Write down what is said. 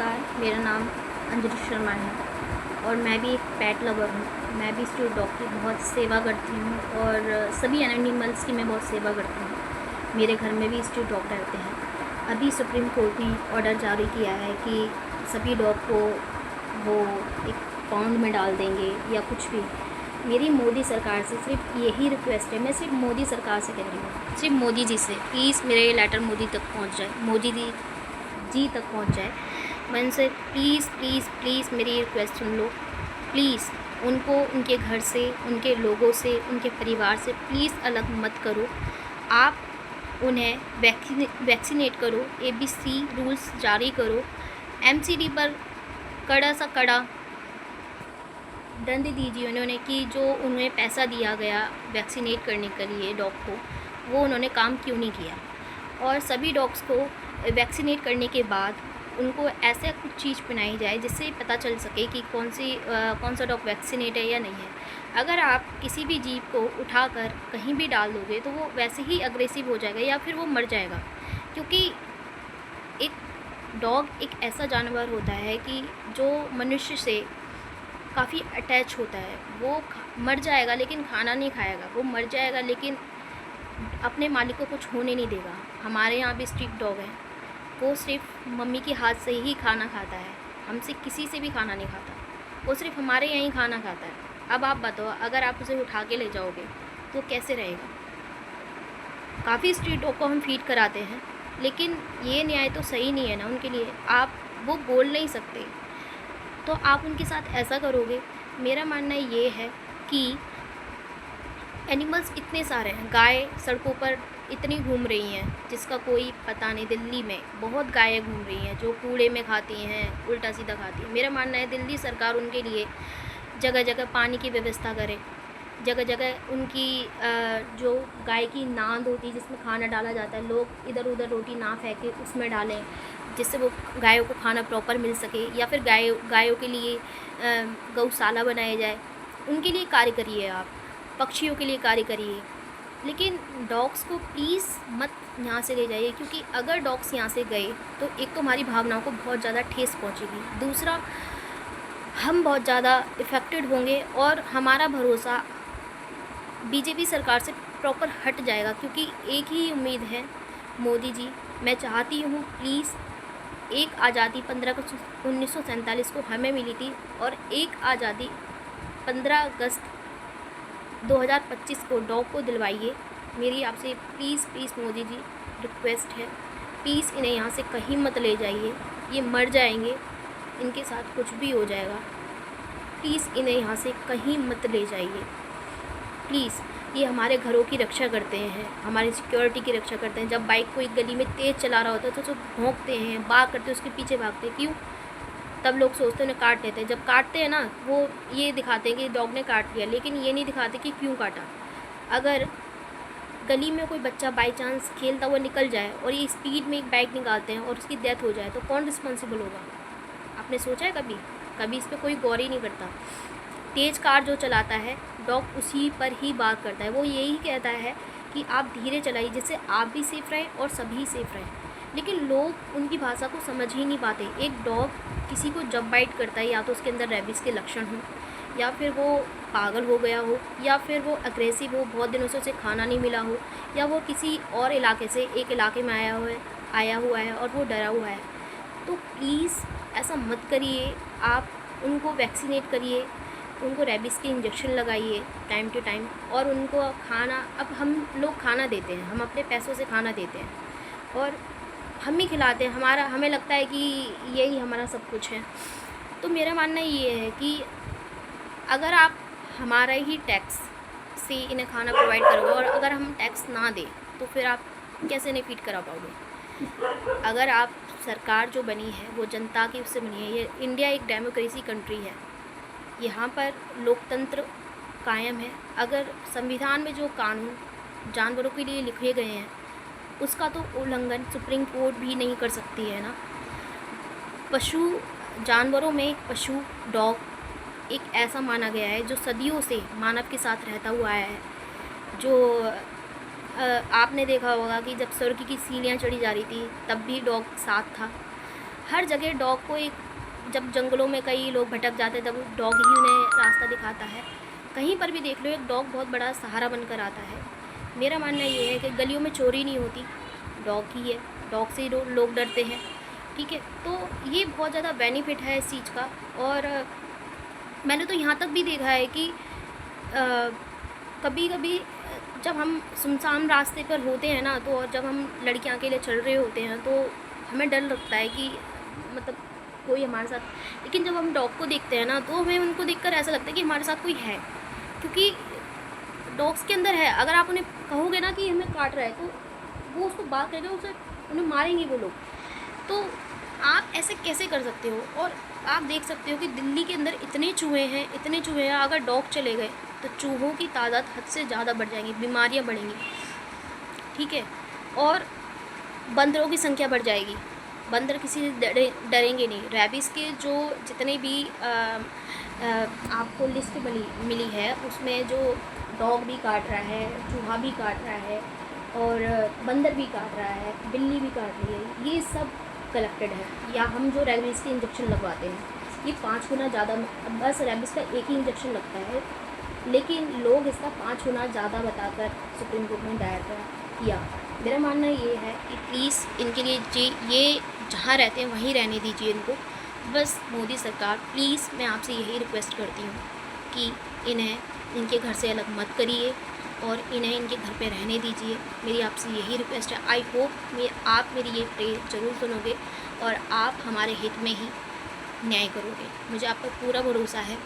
नमस्कार, मेरा नाम अंजलि शर्मा है और मैं भी एक पेट लवर हूँ। मैं भी स्ट्रीट डॉग की बहुत सेवा करती हूँ और सभी एनिमल्स की मैं बहुत सेवा करती हूँ। मेरे घर में भी स्ट्रीट डॉग रहते हैं। अभी सुप्रीम कोर्ट ने ऑर्डर जारी किया है कि सभी डॉग को वो एक पाउंड में डाल देंगे या कुछ भी। मेरी मोदी सरकार से सिर्फ यही रिक्वेस्ट है, मैं सिर्फ मोदी सरकार से कह रही हूँ, सिर्फ मोदी जी से, प्लीज़ मेरे ये लेटर मोदी तक पहुँच जाए, मोदी जी तक पहुँच जाए। मैं उनसे प्लीज़ प्लीज़ प्लीज़ मेरी रिक्वेस्ट सुन लो। प्लीज़ उनको उनके घर से, उनके लोगों से, उनके परिवार से प्लीज़ अलग मत करो। आप उन्हें वैक्सीनेट करो, ABC रूल्स जारी करो, MCD पर कड़ा सा कड़ा दंड दीजिए उन्होंने कि जो उन्हें पैसा दिया गया वैक्सीनेट करने के लिए डॉग को, वो उन्होंने काम क्यों नहीं किया। और सभी डॉग्स को वैक्सीनेट करने के बाद उनको ऐसा कुछ चीज़ बनाई जाए जिससे पता चल सके कि कौन सा डॉग वैक्सीनेट है या नहीं है। अगर आप किसी भी जीव को उठाकर कहीं भी डाल दोगे तो वो वैसे ही अग्रेसिव हो जाएगा या फिर वो मर जाएगा, क्योंकि एक डॉग एक ऐसा जानवर होता है कि जो मनुष्य से काफ़ी अटैच होता है। वो मर जाएगा लेकिन खाना नहीं खाएगा, वो मर जाएगा लेकिन अपने मालिक को कुछ होने नहीं देगा। हमारे यहाँ भी स्ट्रीट डॉग है, वो सिर्फ मम्मी के हाथ से ही खाना खाता है, हमसे किसी से भी खाना नहीं खाता, वो सिर्फ हमारे यहाँ ही खाना खाता है। अब आप बताओ, अगर आप उसे उठा के ले जाओगे तो कैसे रहेगा। काफ़ी स्ट्रीट डॉग को हम फीड कराते हैं, लेकिन ये न्याय तो सही नहीं है ना उनके लिए। आप वो बोल नहीं सकते तो आप उनके साथ ऐसा करोगे। मेरा मानना ये है कि एनिमल्स इतने सारे हैं, गाय सड़कों पर इतनी घूम रही हैं जिसका कोई पता नहीं। दिल्ली में बहुत गायें घूम रही हैं जो कूड़े में खाती हैं, उल्टा सीधा खाती हैं। मेरा मानना है दिल्ली सरकार उनके लिए जगह जगह पानी की व्यवस्था करे, जगह जगह उनकी जो गाय की नांद होती है जिसमें खाना डाला जाता है, लोग इधर उधर रोटी ना फेंके उसमें डालें जिससे वो गायों को खाना प्रॉपर मिल सके। या फिर गायों के लिए गौशाला बनाया जाए, उनके लिए कार्य करिए आप, पक्षियों के लिए कार्य करिए। लेकिन डॉग्स को प्लीज़ मत यहाँ से ले जाइए, क्योंकि अगर डॉग्स यहाँ से गए तो एक तो हमारी भावनाओं को बहुत ज़्यादा ठेस पहुँचेगी, दूसरा हम बहुत ज़्यादा इफ़ेक्टेड होंगे और हमारा भरोसा बीजेपी सरकार से प्रॉपर हट जाएगा। क्योंकि एक ही उम्मीद है, मोदी जी, मैं चाहती हूँ प्लीज़ एक आज़ादी 15 अगस्त 1947 को हमें मिली थी और एक आज़ादी 15 अगस्त 2025 को डॉग को दिलवाइए। मेरी आपसे please please Modi ji request है, प्लीज़ इन्हें यहाँ से कहीं मत ले जाइए, ये मर जाएंगे, इनके साथ कुछ भी हो जाएगा। प्लीज़ इन्हें यहाँ से कहीं मत ले जाइए प्लीज़। ये हमारे घरों की रक्षा करते हैं, हमारी सिक्योरिटी की रक्षा करते हैं। जब बाइक को एक गली में तेज़ चला रहा होता है तो जो भौंकते हैं, बाग करते हैं, उसके पीछे भागते हैं, क्यों? तब लोग सोचते हैं उन्हें काट लेते हैं। जब काटते हैं ना, वो ये दिखाते हैं कि डॉग ने काट लिया, लेकिन ये नहीं दिखाते कि क्यों काटा। अगर गली में कोई बच्चा बाई चांस खेलता हुआ निकल जाए और ये स्पीड में एक बाइक निकालते हैं और उसकी डेथ हो जाए तो कौन रिस्पॉन्सिबल होगा? आपने सोचा है कभी? कभी इस पर कोई गौर ही नहीं करता। तेज़ कार जो चलाता है, डॉग उसी पर ही बात करता है। वो यही कहता है कि आप धीरे चलाइए जिससे आप भी सेफ़ रहें और सभी सेफ़ रहें, लेकिन लोग उनकी भाषा को समझ ही नहीं पाते। एक डॉग किसी को जब बाइट करता है, या तो उसके अंदर रेबीज़ के लक्षण हों, या फिर वो पागल हो गया हो, या फिर वो अग्रेसिव हो, बहुत दिनों से उसे खाना नहीं मिला हो, या वो किसी और इलाके से एक इलाके में आया हुआ है और वो डरा हुआ है। तो प्लीज़ ऐसा मत करिए। आप उनको वैक्सीनेट करिए, उनको रेबीज़ के इंजेक्शन लगाइए टाइम टू टाइम, और उनको खाना, अब हम लोग खाना देते हैं, हम अपने पैसों से खाना देते हैं और हम ही खिलाते हैं। हमें लगता है कि यही हमारा सब कुछ है। तो मेरा मानना ये है कि अगर आप हमारा ही टैक्स से इन्हें खाना प्रोवाइड करोगे, और अगर हम टैक्स ना दें तो फिर आप कैसे इन्हें फीड करा पाओगे? अगर आप सरकार जो बनी है वो जनता की उससे बनी है। ये इंडिया एक डेमोक्रेसी कंट्री है, यहाँ पर लोकतंत्र कायम है। अगर संविधान में जो कानून जानवरों के लिए लिखे गए हैं उसका तो उल्लंघन सुप्रीम कोर्ट भी नहीं कर सकती है ना। जानवरों में पशु डॉग एक ऐसा माना गया है जो सदियों से मानव के साथ रहता हुआ है। जो आपने देखा होगा कि जब स्वर्ग की सीढ़ियाँ चढ़ी जा रही थी तब भी डॉग साथ था। हर जगह डॉग को एक, जब जंगलों में कई लोग भटक जाते हैं तब डॉग ही उन्हें रास्ता दिखाता है। कहीं पर भी देख लो एक डॉग बहुत बड़ा सहारा बनकर आता है। मेरा मानना ये है कि गलियों में चोरी नहीं होती, डॉग ही है, डॉग से ही लोग डरते हैं। ठीक है, तो ये बहुत ज़्यादा बेनिफिट है इस चीज़ का। और मैंने तो यहाँ तक भी देखा है कि कभी कभी जब हम सुनसान रास्ते पर होते हैं ना, तो जब हम लड़कियाँ अकेले चल रहे होते हैं तो हमें डर लगता है कि मतलब कोई हमारे साथ, लेकिन जब हम डॉग को देखते हैं ना तो हमें उनको देखकर ऐसा लगता है कि हमारे साथ कोई है, क्योंकि डॉग्स के अंदर है। अगर आप उन्हें कहोगे ना कि हमें काट रहा है तो वो उसको बात करेंगे, उसे उन्हें मारेंगे वो लोग। तो आप ऐसे कैसे कर सकते हो? और आप देख सकते हो कि दिल्ली के अंदर इतने चूहे हैं, इतने चूहे हैं, अगर डॉग चले गए तो चूहों की तादाद हद से ज़्यादा बढ़ जाएंगी, बीमारियां बढ़ेंगी। ठीक है, और बंदरों की संख्या बढ़ जाएगी। बंदर किसी से डरेंगे नहीं। रैबिस के जो जितने भी आपको लिस्ट मिली है उसमें जो डॉग भी काट रहा है, चूहा भी काट रहा है, और बंदर भी काट रहा है, बिल्ली भी काट रही है, ये सब कलेक्टेड है। या हम जो रैबिस के इंजेक्शन लगवाते हैं ये 5 गुना ज़्यादा, बस रैबिस का एक ही इंजेक्शन लगता है, लेकिन लोग इसका 5 गुना ज़्यादा बताकर सुप्रीम कोर्ट में दायर किया। मेरा मानना ये है कि प्लीज़ इनके लिए ये जहाँ रहते हैं वहीं रहने दीजिए इनको। बस मोदी सरकार प्लीज़, मैं आपसे यही रिक्वेस्ट करती हूँ कि इन्हें इनके घर से अलग मत करिए और इन्हें इनके घर पे रहने दीजिए। मेरी आपसे यही रिक्वेस्ट है। आई होप आप मेरी ये प्रे ज़रूर सुनोगे और आप हमारे हित में ही न्याय करोगे। मुझे आप पर पूरा भरोसा है।